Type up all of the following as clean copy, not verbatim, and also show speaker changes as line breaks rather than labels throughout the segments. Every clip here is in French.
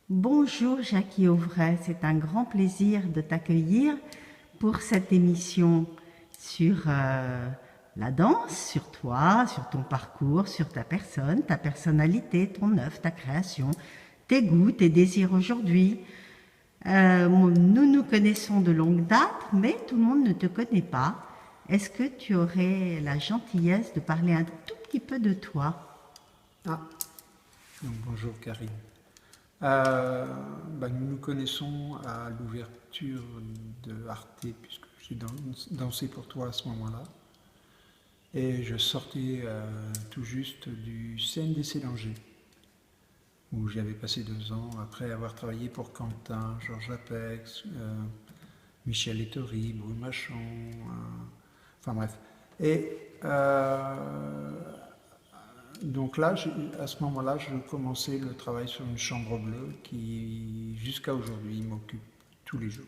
Bonjour Jackie Auvray, c'est un grand plaisir de t'accueillir pour cette émission sur la danse, sur toi, sur ton parcours, sur ta personne, ta personnalité, ton œuvre, ta création, tes goûts, tes désirs aujourd'hui. Nous nous connaissons de longue date, mais tout le monde ne te connaît pas. Est-ce que tu aurais la gentillesse de parler un tout petit peu de toi?
Ah, donc bonjour Karine. Nous nous connaissons à l'ouverture de Arte, puisque j'ai dansé pour toi à ce moment-là. Et je sortais tout juste du CNDC d'Angers, où j'avais passé 2 ans après avoir travaillé pour Quentin, Georges Apex, Michel Ettori, Bruno Machon, enfin bref. Et donc là, à ce moment-là, je commençais le travail sur une chambre bleue qui, jusqu'à aujourd'hui, m'occupe tous les jours.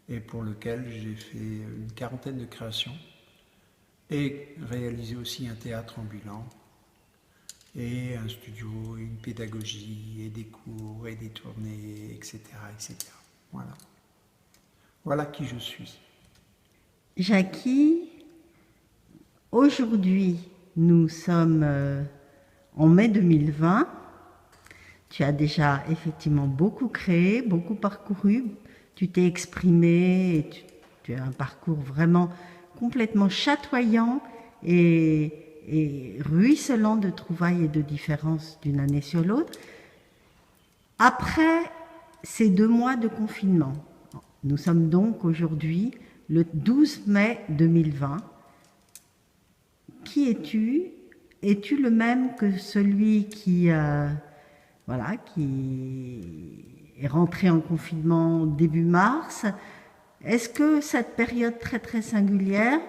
Et pour lequel j'ai fait une quarantaine de créations et réalisé aussi un théâtre ambulant et un studio, une pédagogie et des cours et des tournées, etc., etc. Voilà. Voilà qui je suis.
Jackie, aujourd'hui, nous sommes en mai 2020. Tu as déjà effectivement beaucoup créé, beaucoup parcouru. Tu t'es exprimé et tu as un parcours vraiment complètement chatoyant et ruisselant de trouvailles et de différences d'une année sur l'autre. Après ces 2 mois de confinement, nous sommes donc aujourd'hui le 12 mai 2020. Qui es-tu? Es-tu le même que celui qui est rentré en confinement début mars? Est-ce que cette période très très singulière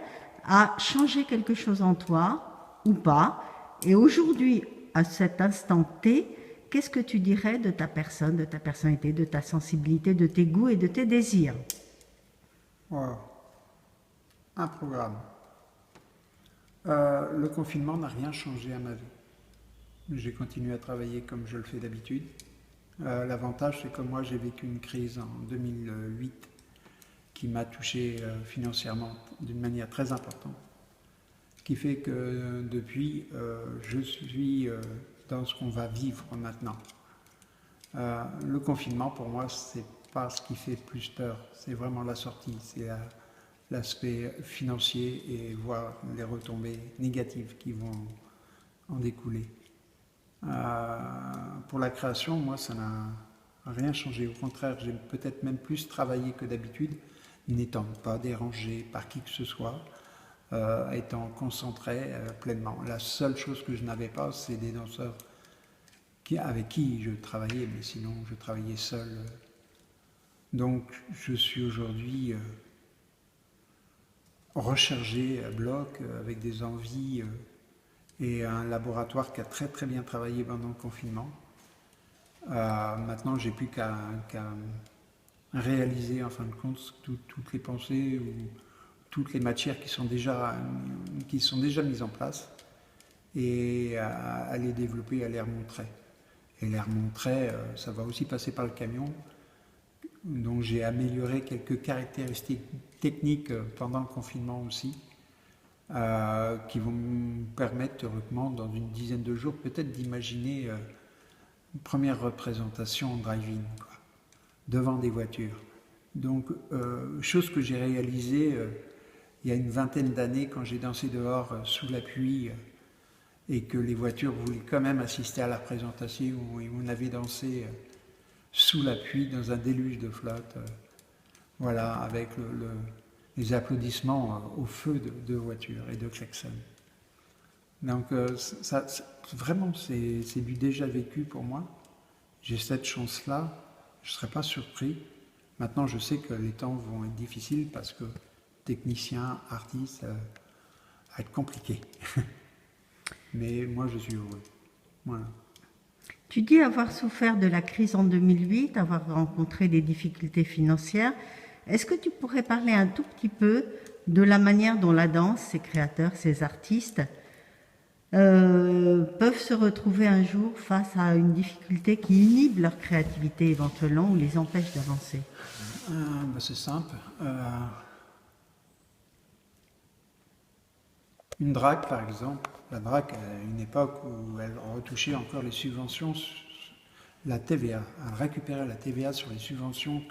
a changé quelque chose en toi ou pas? Et aujourd'hui, à cet instant T, qu'est-ce que tu dirais de ta personne, de ta personnalité, de ta sensibilité, de tes goûts et de tes désirs?
Wow. Un programme. Le confinement n'a rien changé à ma vie. J'ai continué à travailler comme je le fais d'habitude. L'avantage, c'est que moi, j'ai vécu une crise en 2008 qui m'a touché financièrement d'une manière très importante, qui fait que depuis, je suis dans ce qu'on va vivre maintenant. Le confinement, pour moi, c'est pas ce qui fait plus peur, c'est vraiment la sortie, c'est l'aspect financier et voir les retombées négatives qui vont en découler. Pour la création, moi, ça n'a rien changé. Au contraire, j'ai peut-être même plus travaillé que d'habitude, n'étant pas dérangé par qui que ce soit, étant concentré pleinement. La seule chose que je n'avais pas, c'est des danseurs avec qui je travaillais, mais sinon, je travaillais seul. Donc, je suis aujourd'hui rechargé à bloc, avec des envies et un laboratoire qui a très très bien travaillé pendant le confinement. Maintenant, j'ai plus qu'à réaliser en fin de compte toutes les pensées ou toutes les matières qui sont déjà mises en place et à les développer, à les remontrer. Et les remontrer, ça va aussi passer par le camion. Donc j'ai amélioré quelques caractéristiques techniques pendant le confinement aussi, qui vont me permettre théoriquement, dans une dizaine de jours, peut-être d'imaginer une première représentation en drive-in, devant des voitures. Donc, chose que j'ai réalisée il y a une vingtaine d'années quand j'ai dansé dehors sous la pluie et que les voitures voulaient quand même assister à la présentation où on avait dansé sous la pluie dans un déluge de flotte, voilà, avec les applaudissements au feu de voitures et de klaxons. Donc, vraiment, c'est du déjà vécu pour moi. J'ai cette chance-là, je ne serais pas surpris. Maintenant, je sais que les temps vont être difficiles parce que technicien, artiste, ça va être compliqué. Mais moi, je suis heureux. Voilà.
Tu dis avoir souffert de la crise en 2008, avoir rencontré des difficultés financières. Est-ce que tu pourrais parler un tout petit peu de la manière dont la danse, ses créateurs, ses artistes peuvent se retrouver un jour face à une difficulté qui inhibe leur créativité éventuellement ou les empêche d'avancer?
C'est simple. Une DRAC, par exemple, la DRAC, à une époque où elle retouchait encore les subventions, la TVA, elle récupérait la TVA sur les subventions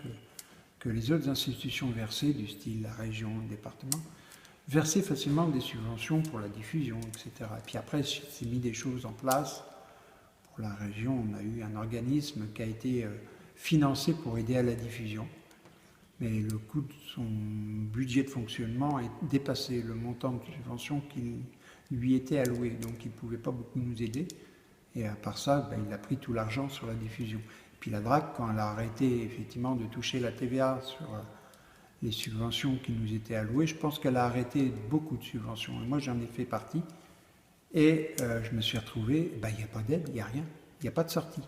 que les autres institutions versaient, du style la région, le département, versaient facilement des subventions pour la diffusion, etc. Et puis après, c'est mis des choses en place. Pour la région, on a eu un organisme qui a été financé pour aider à la diffusion. Mais le coût de son budget de fonctionnement est dépassé le montant de subvention qui lui était alloué. Donc il ne pouvait pas beaucoup nous aider. Et à part ça, il a pris tout l'argent sur la diffusion. Puis la DRAC, quand elle a arrêté effectivement de toucher la TVA sur les subventions qui nous étaient allouées, je pense qu'elle a arrêté beaucoup de subventions. Et moi, j'en ai fait partie. Et je me suis retrouvé, il n'y a pas d'aide, il n'y a rien. Il n'y a pas de sortie.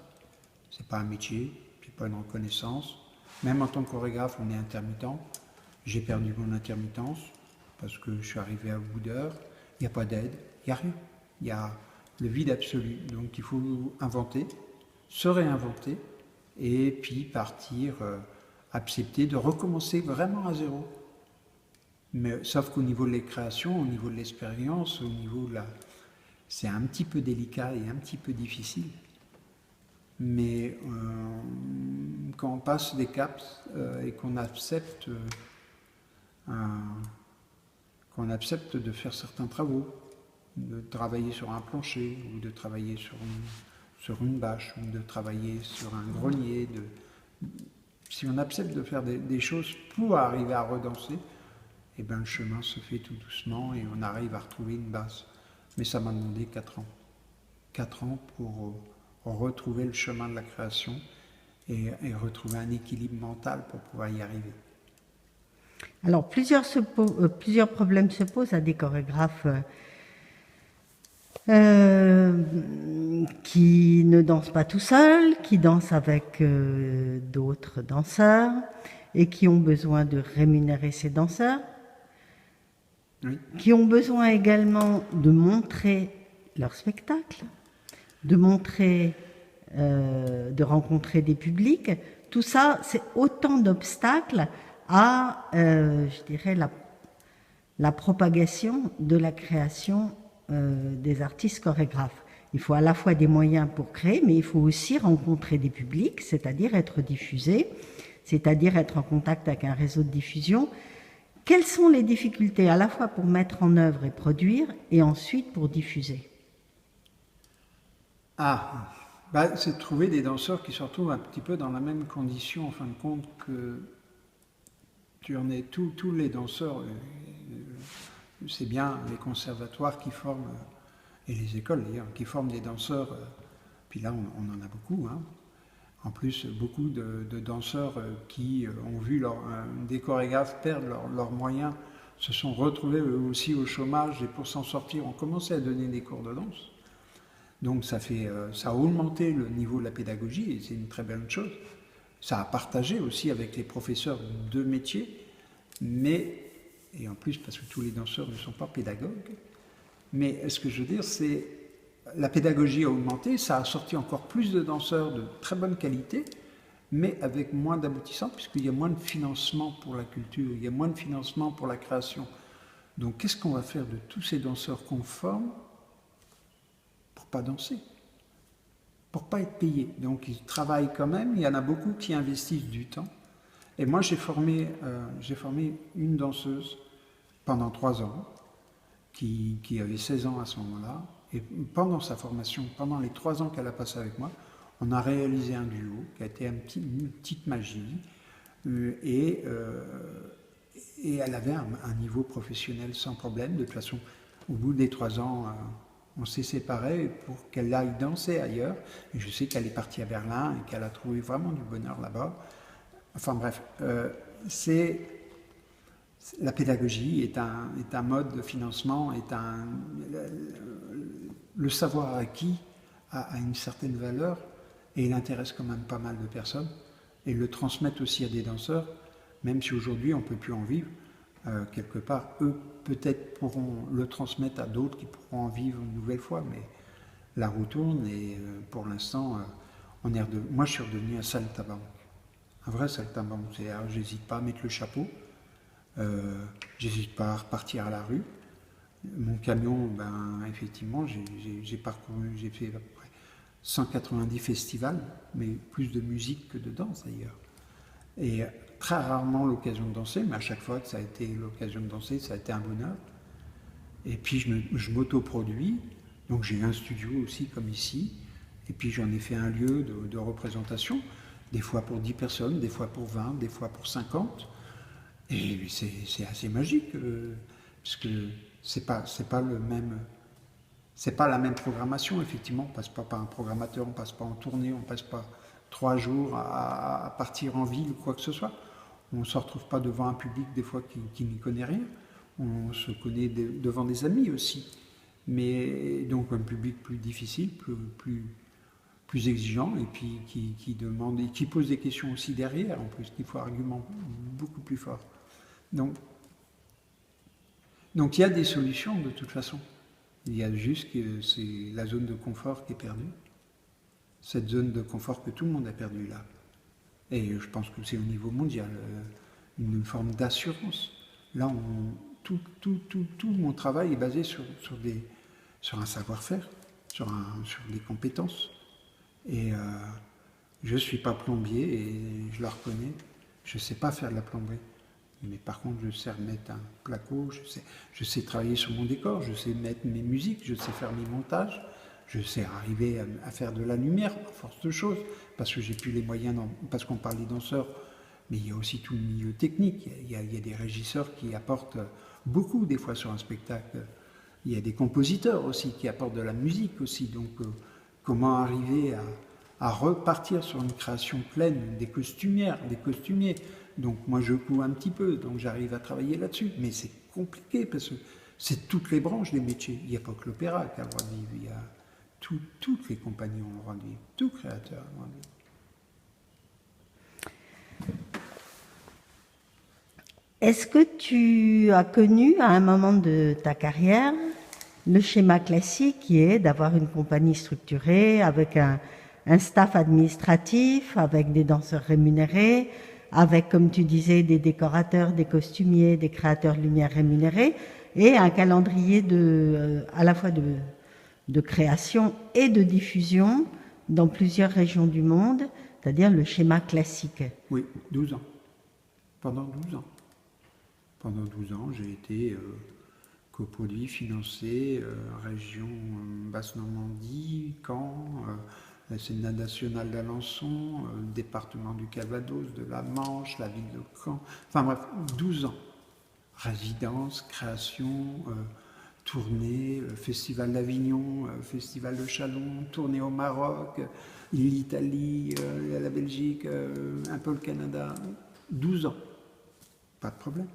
Ce n'est pas un métier, c'est pas une reconnaissance. Même en tant que chorégraphe, on est intermittent. J'ai perdu mon intermittence parce que je suis arrivé à bout d'heure. Il n'y a pas d'aide, il n'y a rien. Il y a le vide absolu. Donc il faut inventer, se réinventer et puis partir, accepter de recommencer vraiment à zéro. Mais sauf qu'au niveau de les créations, au niveau de l'expérience, au niveau de la... C'est un petit peu délicat et un petit peu difficile. Mais quand on passe des caps et qu'on accepte de faire certains travaux, de travailler sur un plancher, ou de travailler sur une bâche, ou de travailler sur un grenier, si on accepte de faire des choses pour arriver à redanser, eh ben, le chemin se fait tout doucement et on arrive à retrouver une base. Mais ça m'a demandé 4 ans. 4 ans pour retrouver le chemin de la création et retrouver un équilibre mental pour pouvoir y arriver.
Alors, plusieurs problèmes se posent à des chorégraphes qui ne dansent pas tout seuls, qui dansent avec d'autres danseurs et qui ont besoin de rémunérer ces danseurs, oui, qui ont besoin également de montrer leur spectacle, de montrer, de rencontrer des publics. Tout ça, c'est autant d'obstacles à, je dirais, la propagation de la création des artistes chorégraphes. Il faut à la fois des moyens pour créer, mais il faut aussi rencontrer des publics, c'est-à-dire être diffusé, c'est-à-dire être en contact avec un réseau de diffusion. Quelles sont les difficultés à la fois pour mettre en œuvre et produire, et ensuite pour diffuser?
C'est de trouver des danseurs qui se retrouvent un petit peu dans la même condition, en fin de compte, que tu en es tous les danseurs. C'est bien les conservatoires qui forment, et les écoles d'ailleurs, qui forment des danseurs. Puis là, on en a beaucoup. Hein. En plus, beaucoup de danseurs qui ont vu des chorégraphes perdre leurs moyens, se sont retrouvés eux aussi au chômage et pour s'en sortir, ont commencé à donner des cours de danse. Donc ça a augmenté le niveau de la pédagogie et c'est une très belle chose. Ça a partagé aussi avec les professeurs de métier, et en plus parce que tous les danseurs ne sont pas pédagogues. Mais ce que je veux dire, c'est la pédagogie a augmenté, ça a sorti encore plus de danseurs de très bonne qualité, mais avec moins d'aboutissants, puisqu'il y a moins de financement pour la culture, il y a moins de financement pour la création. Donc qu'est-ce qu'on va faire de tous ces danseurs qu'on forme pour pas danser, pour pas être payés? Donc ils travaillent quand même, il y en a beaucoup qui investissent du temps. Et moi j'ai formé une danseuse pendant 3 ans, qui avait 16 ans à ce moment-là, et pendant sa formation, pendant les 3 ans qu'elle a passé avec moi, on a réalisé un duo qui a été une petite magie, et elle avait un niveau professionnel sans problème. De toute façon, au bout des 3 ans, on s'est séparés pour qu'elle aille danser ailleurs, et je sais qu'elle est partie à Berlin et qu'elle a trouvé vraiment du bonheur là-bas. Enfin bref, la pédagogie est un mode de financement, le savoir acquis a une certaine valeur et il intéresse quand même pas mal de personnes et le transmettre aussi à des danseurs, même si aujourd'hui on ne peut plus en vivre. quelque part, eux peut-être pourront le transmettre à d'autres qui pourront en vivre une nouvelle fois, mais la roue tourne et pour l'instant, moi je suis redevenu un saltimbanque, un vrai saltimbanque. J'hésite pas à mettre le chapeau, j'hésite pas à repartir à la rue. Mon camion, ben effectivement, j'ai fait à peu près 190 festivals, mais plus de musique que de danse d'ailleurs. Et très rarement l'occasion de danser, mais à chaque fois que ça a été l'occasion de danser, ça a été un bonheur. Et puis je m'autoproduis, donc j'ai un studio aussi comme ici, et puis j'en ai fait un lieu de représentation, des fois pour 10 personnes, des fois pour 20, des fois pour 50. Et c'est assez magique, parce que c'est pas la même programmation, effectivement. On passe pas par un programmateur, on passe pas en tournée, on passe pas 3 jours à partir en ville ou quoi que ce soit. On ne se retrouve pas devant un public des fois qui n'y connaît rien. On se connaît devant des amis aussi. Mais donc un public plus difficile, plus exigeant, et puis qui demande et qui pose des questions aussi derrière, en plus, qu'il faut argument beaucoup plus fort. Donc il y a des solutions de toute façon. Il y a juste que c'est la zone de confort qui est perdue. Cette zone de confort que tout le monde a perdue là. Et je pense que c'est au niveau mondial, une forme d'assurance. Là, tout mon travail est basé sur un savoir-faire, sur des compétences. Et je ne suis pas plombier, et je le reconnais. Je ne sais pas faire de la plomberie. Mais par contre, je sais remettre un placo, je sais travailler sur mon décor, je sais mettre mes musiques, je sais faire mes montages, je sais arriver à faire de la lumière, à force de choses, parce que j'ai plus les moyens, parce qu'on parle des danseurs, mais il y a aussi tout le milieu technique. Il y a des régisseurs qui apportent beaucoup, des fois, sur un spectacle. Il y a des compositeurs aussi qui apportent de la musique aussi. Donc, comment arriver à repartir sur une création pleine, des costumières, des costumiers. Donc moi je couds un petit peu, donc j'arrive à travailler là-dessus. Mais c'est compliqué parce que c'est toutes les branches des métiers. Il n'y a pas que l'opéra qui a le droit de vivre, il y a toutes les compagnies ont le droit de vivre, tout créateur a le droit de vivre.
Est-ce que tu as connu à un moment de ta carrière le schéma classique qui est d'avoir une compagnie structurée avec un staff administratif, avec des danseurs rémunérés, avec, comme tu disais, des décorateurs, des costumiers, des créateurs de lumière rémunérés, et un calendrier à la fois de création et de diffusion dans plusieurs régions du monde, c'est-à-dire le schéma classique.
Oui, 12 ans. Pendant 12 ans. Pendant 12 ans, j'ai été coproduit, financé, région Basse-Normandie, Caen, la Sénat nationale d'Alençon, département du Calvados, de la Manche, la ville de Caen. Enfin bref, 12 ans. Résidence, création, tournée, festival d'Avignon, festival de Chalon, tournée au Maroc, l'Italie, la Belgique, un peu le Canada. 12 ans. Pas de problème.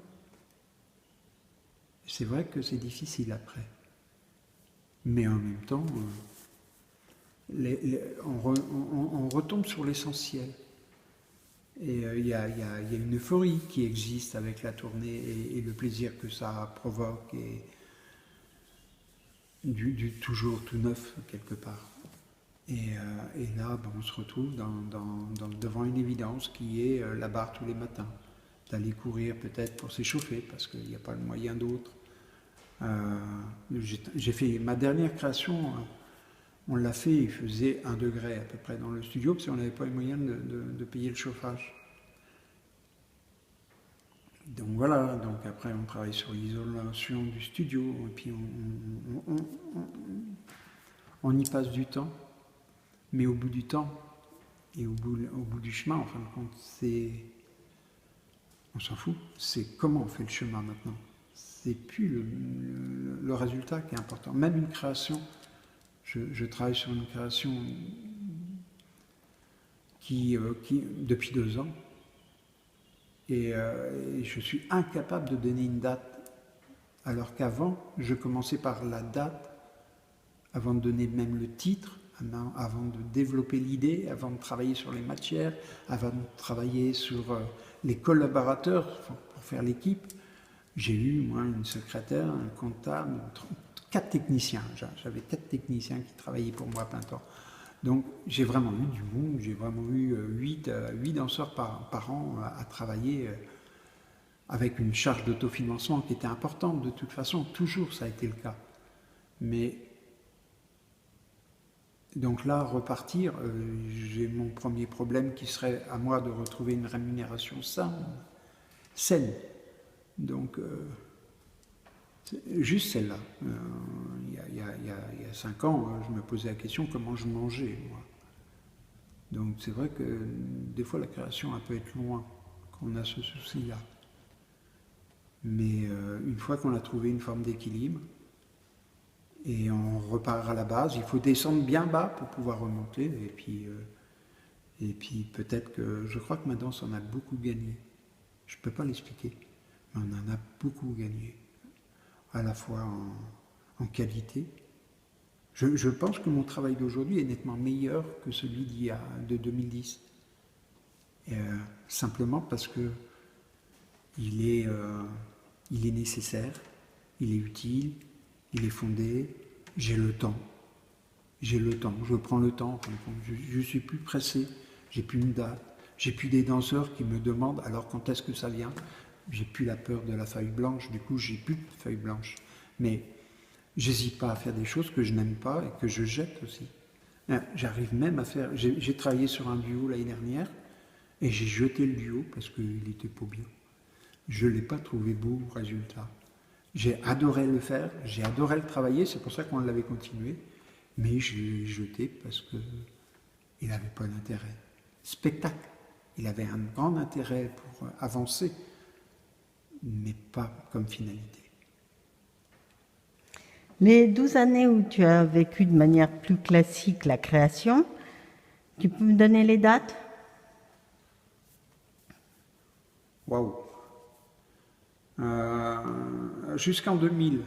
C'est vrai que c'est difficile après. Mais en même temps, on retombe sur l'essentiel. Et il y a une euphorie qui existe avec la tournée et le plaisir que ça provoque et du toujours tout neuf quelque part. Et là, on se retrouve devant une évidence qui est la barre tous les matins. D'aller courir peut-être pour s'échauffer parce qu'il n'y a pas de moyen d'autre. J'ai fait ma dernière création, on l'a fait, il faisait 1 degré à peu près dans le studio parce qu'on n'avait pas les moyens de payer le chauffage. Donc voilà, donc après on travaille sur l'isolation du studio et puis on y passe du temps, mais au bout du temps et au bout du chemin, en fin de compte, on s'en fout, c'est comment on fait le chemin maintenant. C'est plus le résultat qui est important. Même une création, je travaille sur une création qui depuis 2 ans, et je suis incapable de donner une date, alors qu'avant, je commençais par la date, avant de donner même le titre, avant de développer l'idée, avant de travailler sur les matières, avant de travailler sur les collaborateurs pour faire l'équipe. J'ai eu, moi, une secrétaire, un comptable, 4 techniciens. J'avais 4 techniciens qui travaillaient pour moi à plein temps. Donc j'ai vraiment eu du monde, j'ai vraiment eu 8 danseurs par an à travailler avec une charge d'autofinancement qui était importante de toute façon, toujours ça a été le cas. Mais donc là, repartir, j'ai mon premier problème qui serait à moi de retrouver une rémunération saine. Donc, juste celle-là. Il y a 5 ans, je me posais la question comment je mangeais, moi. Donc c'est vrai que des fois la création elle peut être loin, qu'on a ce souci-là. Mais une fois qu'on a trouvé une forme d'équilibre, et on repart à la base, il faut descendre bien bas pour pouvoir remonter, et puis peut-être que, je crois que ma danse en a beaucoup gagné. Je ne peux pas l'expliquer, mais on en a beaucoup gagné, à la fois en qualité. Je pense que mon travail d'aujourd'hui est nettement meilleur que celui de 2010. Simplement parce que il est nécessaire, il est utile, il est fondé, j'ai le temps, je prends le temps, je suis plus pressé, j'ai plus une date, j'ai plus des danseurs qui me demandent alors quand est-ce que ça vient, j'ai plus la peur de la feuille blanche, du coup j'ai plus de feuille blanche, mais j'hésite pas à faire des choses que je n'aime pas et que je jette aussi. J'arrive même à faire, j'ai travaillé sur un duo l'année dernière et j'ai jeté le duo parce qu'il était pas bien. Je ne l'ai pas trouvé beau résultat. J'ai adoré le faire, j'ai adoré le travailler, c'est pour ça qu'on l'avait continué, mais je l'ai jeté parce qu'il n'avait pas d'intérêt. Spectacle, il avait un grand intérêt pour avancer, mais pas comme finalité.
Les 12 années où tu as vécu de manière plus classique la création, tu peux me donner les dates ?
Waouh. Jusqu'en 2000.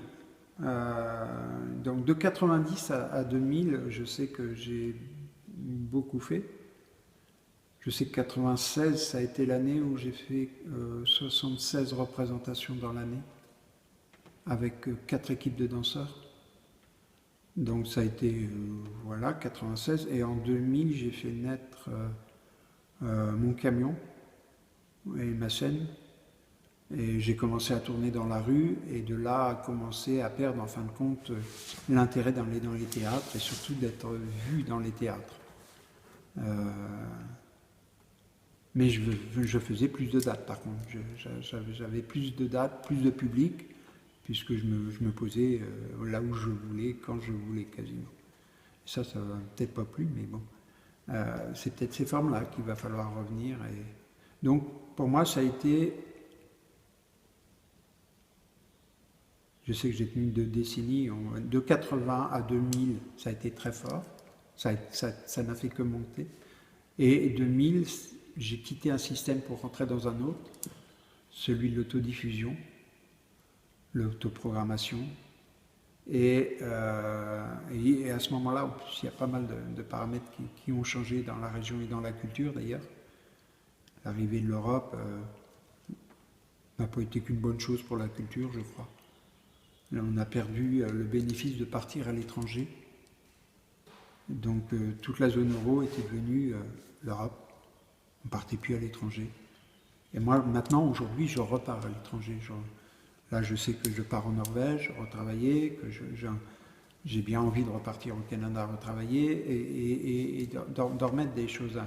Donc de 90 à 2000, je sais que j'ai beaucoup fait. Je sais que 96, ça a été l'année où j'ai fait 76 représentations dans l'année, avec 4 équipes de danseurs. Donc ça a été, 96. Et en 2000, j'ai fait naître mon camion et ma scène. Et j'ai commencé à tourner dans la rue et de là à commencer à perdre en fin de compte l'intérêt d'aller dans les théâtres et surtout d'être vu dans les théâtres. Mais je faisais plus de dates par contre. J'avais plus de dates, plus de public, puisque je me posais là où je voulais, quand je voulais quasiment. Ça va peut-être pas plus, mais bon. C'est peut-être ces formes-là qu'il va falloir revenir. Et... Donc pour moi ça a été... Je sais que j'ai tenu 2 décennies, de 80 à 2000, ça a été très fort, ça n'a fait que monter. Et 2000, j'ai quitté un système pour rentrer dans un autre, celui de l'autodiffusion, l'autoprogrammation. Et à ce moment-là, en plus, il y a pas mal de paramètres qui ont changé dans la région et dans la culture d'ailleurs. L'arrivée de l'Europe n'a pas été qu'une bonne chose pour la culture, je crois. On a perdu le bénéfice de partir à l'étranger. Donc toute la zone euro était devenue l'Europe. On ne partait plus à l'étranger. Et moi, maintenant, aujourd'hui, je repars à l'étranger. Là, je sais que je pars en Norvège retravailler, que j'ai bien envie de repartir au Canada retravailler et d'en remettre des choses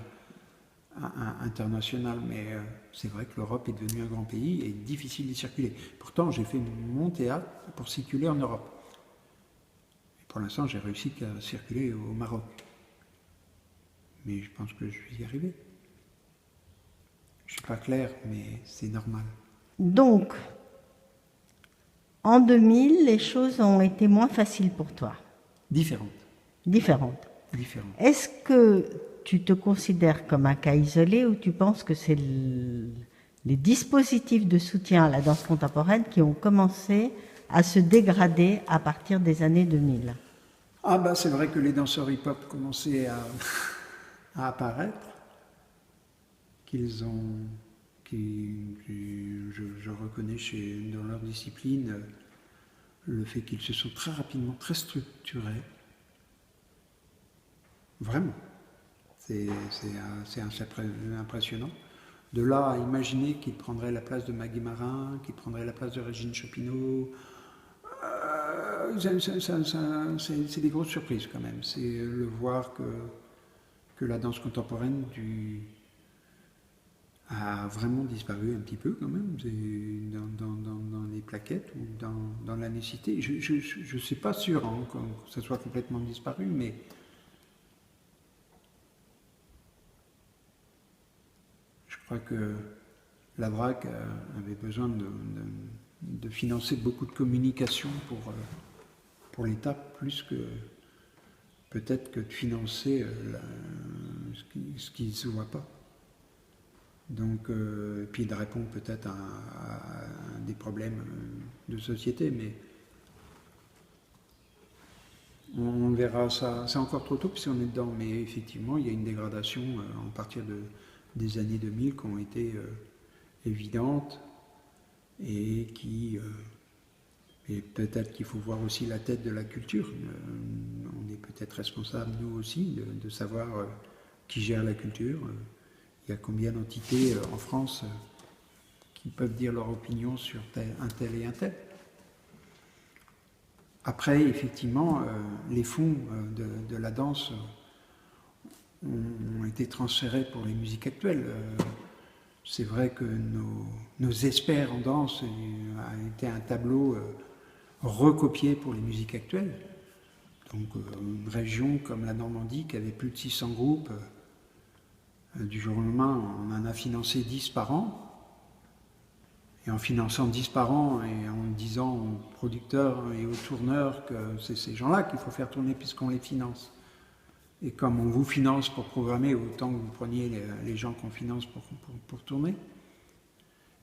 internationales. Mais c'est vrai que l'Europe est devenue un grand pays et difficile d'y circuler. Pourtant, j'ai fait mon théâtre pour circuler en Europe. Et pour l'instant, j'ai réussi qu'à circuler au Maroc. Mais je pense que je vais y arriver. Je ne suis pas clair, mais c'est normal.
Donc, en 2000, les choses ont été moins faciles pour toi.
Différentes.
Est-ce que tu te considères comme un cas isolé ou tu penses que c'est les dispositifs de soutien à la danse contemporaine qui ont commencé à se dégrader à partir des années 2000 ?
Ah bah c'est vrai que les danseurs hip-hop commençaient à apparaître, qu'ils je reconnais dans leur discipline le fait qu'ils se sont très rapidement très structurés. Vraiment. C'est impressionnant. De là à imaginer qu'ils prendraient la place de Maggie Marin, qu'ils prendraient la place de Régine Chopineau, c'est des grosses surprises quand même. C'est le voir que la danse contemporaine a vraiment disparu un petit peu quand même dans les plaquettes ou dans la nécessité. Je ne suis pas sûr que ça soit complètement disparu, mais je crois que la DRAC avait besoin de financer beaucoup de communication pour l'État, plus que peut-être que de financer ce qui ne se voit pas. Donc, puis de répondre peut-être à des problèmes de société, mais on verra ça. C'est encore trop tôt puisqu'on est dedans, mais effectivement, il y a une dégradation à partir des années 2000 qui ont été évidentes et et peut-être qu'il faut voir aussi la tête de la culture. On est peut-être responsable, nous aussi, de savoir qui gère la culture. Il y a combien d'entités en France qui peuvent dire leur opinion sur un tel et un tel. Après, effectivement, les fonds de la danse ont été transférés pour les musiques actuelles. C'est vrai que nos experts en danse a été un tableau recopié pour les musiques actuelles. Donc une région comme la Normandie qui avait plus de 600 groupes, du jour au lendemain on en a financé 10 par an. Et en finançant 10 par an et en disant aux producteurs et aux tourneurs que c'est ces gens-là qu'il faut faire tourner puisqu'on les finance. Et comme on vous finance pour programmer, autant que vous preniez les gens qu'on finance pour tourner.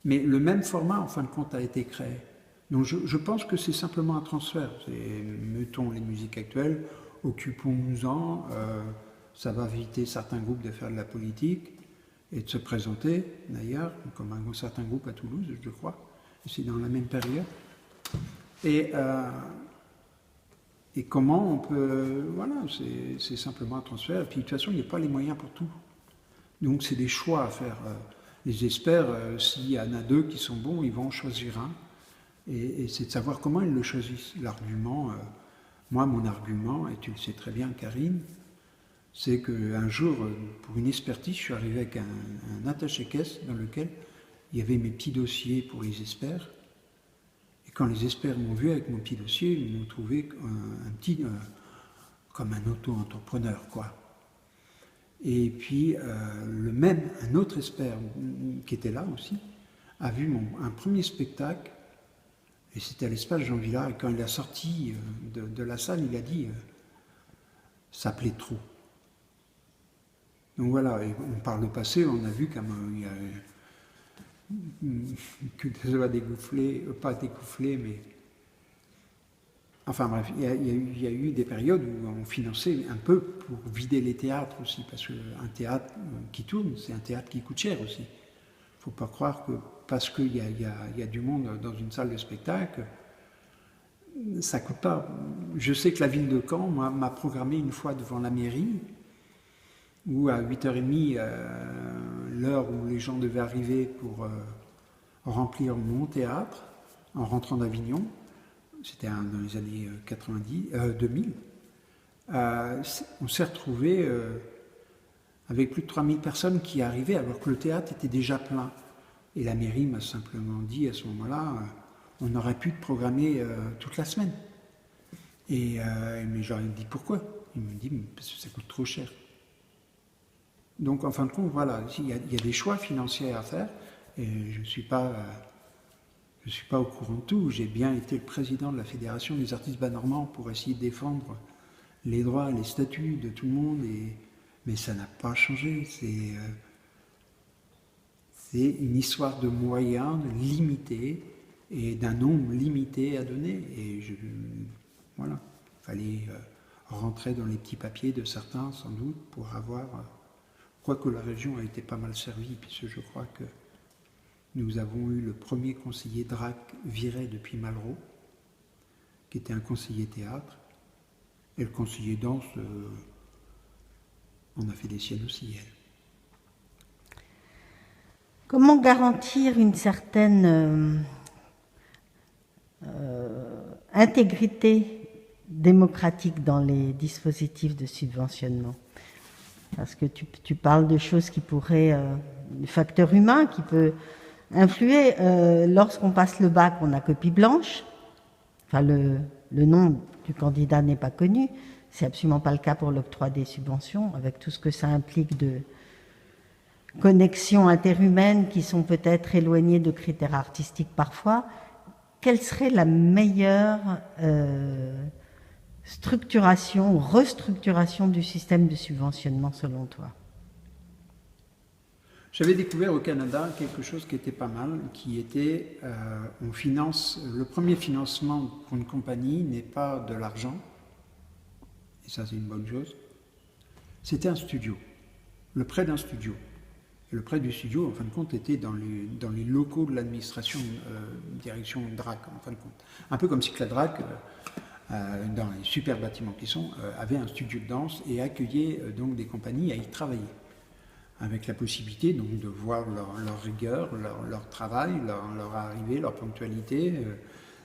Mais le même format, en fin de compte, a été créé. Donc je pense que c'est simplement un transfert. Mettons les musiques actuelles, occupons-nous-en, ça va éviter certains groupes de faire de la politique et de se présenter, d'ailleurs, comme un certain groupe à Toulouse, je crois. C'est dans la même période. Et comment on peut... Voilà, c'est simplement un transfert. Et puis de toute façon, il n'y a pas les moyens pour tout. Donc c'est des choix à faire. Les experts, s'il y en a deux qui sont bons, ils vont en choisir un. Et c'est de savoir comment ils le choisissent. L'argument, moi, mon argument, et tu le sais très bien, Karine, c'est qu'un jour, pour une expertise, je suis arrivé avec un attaché-caisse dans lequel il y avait mes petits dossiers pour les experts. Et quand les experts m'ont vu avec mon petit dossier, ils m'ont trouvé comme un auto-entrepreneur, quoi. Et puis, un autre expert qui était là aussi, a vu un premier spectacle, et c'était à l'espace Jean Villard, et quand il est sorti de la salle, il a dit ça plaît trop. Donc voilà, et par le passé, on a vu comme il y a que ça soit dégouflé, pas dégouflé, mais... Enfin bref, il y a eu des périodes où on finançait un peu pour vider les théâtres aussi, parce qu'un théâtre qui tourne, c'est un théâtre qui coûte cher aussi. Il ne faut pas croire que parce qu'il y a du monde dans une salle de spectacle, ça ne coûte pas. Je sais que la ville de Caen m'a programmé une fois devant la mairie, où à 8h30, l'heure où les gens devaient arriver pour remplir mon théâtre, en rentrant d'Avignon, c'était dans les années 2000, on s'est retrouvé avec plus de 3000 personnes qui arrivaient alors que le théâtre était déjà plein. Et la mairie m'a simplement dit à ce moment-là, on aurait pu te programmer toute la semaine. Mais j'aurais dit pourquoi? Il me dit parce que ça coûte trop cher. Donc en fin de compte, voilà, il y a des choix financiers à faire, et je ne suis pas au courant de tout. J'ai bien été le président de la Fédération des artistes bas-normands pour essayer de défendre les droits, les statuts de tout le monde, mais ça n'a pas changé. C'est une histoire de moyens limités et d'un nombre limité à donner. Et voilà, il fallait rentrer dans les petits papiers de certains, sans doute, pour avoir... Quoique la région a été pas mal servie, puisque je crois que Nous avons eu le premier conseiller DRAC viré depuis Malraux, qui était un conseiller théâtre. Et le conseiller danse, on a fait des siennes aussi, elle.
Comment garantir une certaine intégrité démocratique dans les dispositifs de subventionnement? Parce que tu parles de choses qui pourraient, du facteur humain qui peut influer. Lorsqu'on passe le bac, on a copie blanche. Enfin, le nom du candidat n'est pas connu. C'est absolument pas le cas pour l'octroi des subventions, avec tout ce que ça implique de connexions interhumaines qui sont peut-être éloignées de critères artistiques parfois. Quelle serait la meilleure structuration ou restructuration du système de subventionnement selon toi?
J'avais découvert au Canada quelque chose qui était pas mal, qui était le premier financement pour une compagnie n'est pas de l'argent, et ça c'est une bonne chose, c'était un studio, le prêt d'un studio. Et le prêt du studio, en fin de compte, était dans les locaux de l'administration, direction DRAC, en fin de compte. Un peu comme si que la DRAC, dans les super bâtiments qui sont, avait un studio de danse et accueillait donc des compagnies à y travailler. Avec la possibilité donc de voir leur rigueur, leur travail, leur arrivée, leur ponctualité,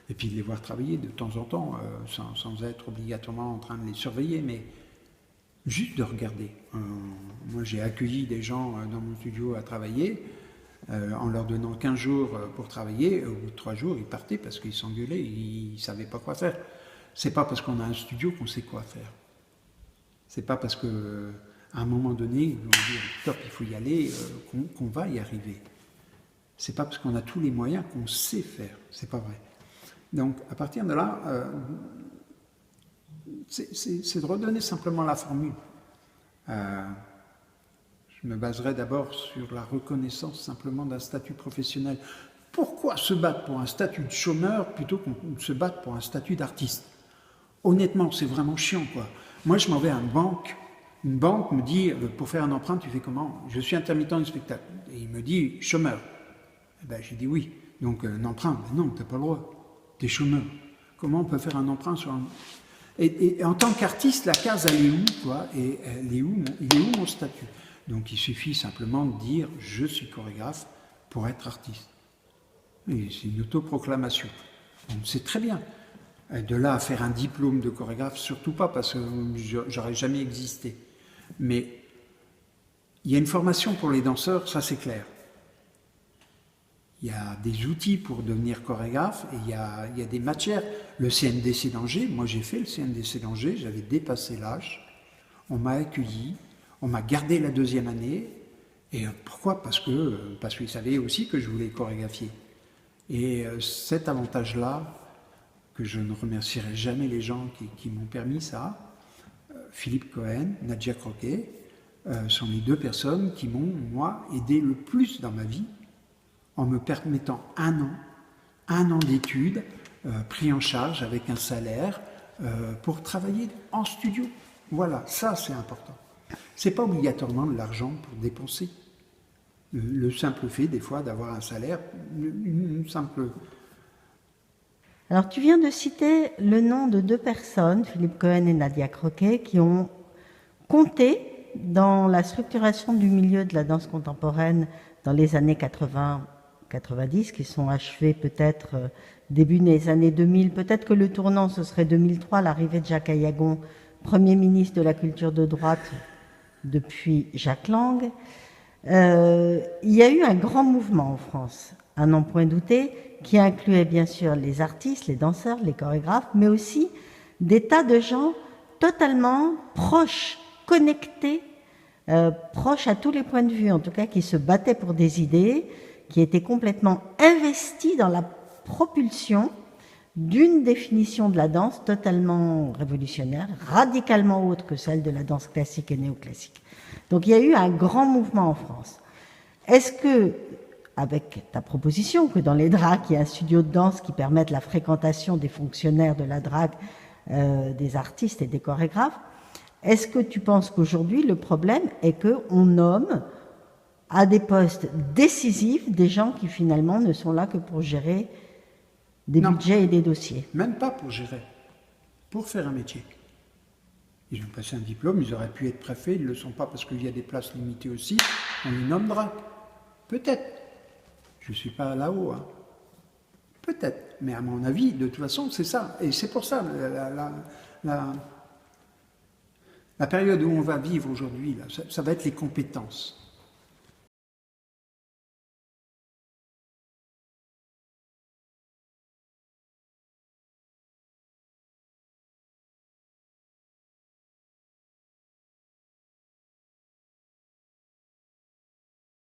et puis de les voir travailler de temps en temps, sans être obligatoirement en train de les surveiller, mais juste de regarder. Moi, j'ai accueilli des gens dans mon studio à travailler, en leur donnant 15 jours pour travailler. Au bout de 3 jours, ils partaient parce qu'ils s'engueulaient, ils ne savaient pas quoi faire. C'est pas parce qu'on a un studio qu'on sait quoi faire. C'est pas parce que à un moment donné, on dit top, il faut y aller, qu'on va y arriver. C'est pas parce qu'on a tous les moyens qu'on sait faire. C'est pas vrai. Donc, à partir de là, c'est de redonner simplement la formule. Je me baserai d'abord sur la reconnaissance simplement d'un statut professionnel. Pourquoi se battre pour un statut de chômeur plutôt qu'on se battre pour un statut d'artiste? Honnêtement, c'est vraiment chiant, quoi. Moi, je m'en vais à une banque me dit, pour faire un emprunt, tu fais comment? Je suis intermittent du spectacle. Et il me dit, chômeur. Eh ben, j'ai dit oui. Donc, un emprunt, ben non, tu n'as pas le droit. Tu es chômeur. Comment on peut faire un emprunt sur un... Et en tant qu'artiste, la case, elle est où, quoi? Et il est où mon statut? Donc, il suffit simplement de dire, je suis chorégraphe pour être artiste. Et c'est une autoproclamation. Donc, c'est très bien. De là à faire un diplôme de chorégraphe, surtout pas, parce que j'aurais jamais existé. Mais il y a une formation pour les danseurs, ça c'est clair. Il y a des outils pour devenir chorégraphe et il y a des matières. Le CNDC d'Angers, moi j'ai fait le CNDC d'Angers, j'avais dépassé l'âge, on m'a accueilli, on m'a gardé la 2e année. Et pourquoi? Parce qu'ils savaient aussi que je voulais chorégraphier. Et cet avantage-là, que je ne remercierai jamais les gens qui m'ont permis ça, Philippe Cohen, Nadia Croquet, sont les 2 personnes qui m'ont, moi, aidé le plus dans ma vie, en me permettant un an d'études, pris en charge avec un salaire, pour travailler en studio. Voilà, ça c'est important. C'est pas obligatoirement de l'argent pour dépenser. Le simple fait, des fois, d'avoir un salaire, une simple...
Alors, tu viens de citer le nom de 2 personnes, Philippe Cohen et Nadia Croquet, qui ont compté dans la structuration du milieu de la danse contemporaine dans les années 80-90, qui sont achevées peut-être début des années 2000. Peut-être que le tournant, ce serait 2003, l'arrivée de Jacques Aillagon, Premier ministre de la culture de droite depuis Jacques Lang. Il y a eu un grand mouvement en France, à n'en point douter, qui incluait bien sûr les artistes, les danseurs, les chorégraphes, mais aussi des tas de gens totalement proches, connectés, proches à tous les points de vue, en tout cas qui se battaient pour des idées, qui étaient complètement investis dans la propulsion d'une définition de la danse totalement révolutionnaire, radicalement autre que celle de la danse classique et néoclassique. Donc il y a eu un grand mouvement en France. Est-ce que, avec ta proposition que dans les DRAC, il y a un studio de danse qui permette la fréquentation des fonctionnaires de la DRAC, des artistes et des chorégraphes, est-ce que tu penses qu'aujourd'hui, le problème est qu'on nomme à des postes décisifs des gens qui finalement ne sont là que pour gérer des budgets et des dossiers.
Même pas pour gérer, pour faire un métier. Ils ont passé un diplôme, ils auraient pu être préfets, ils ne le sont pas parce qu'il y a des places limitées aussi, on les nommera. Peut-être. Je ne suis pas là-haut. Hein. Peut-être. Mais à mon avis, de toute façon, c'est ça. Et c'est pour ça, la période où on va vivre aujourd'hui, ça va être les compétences.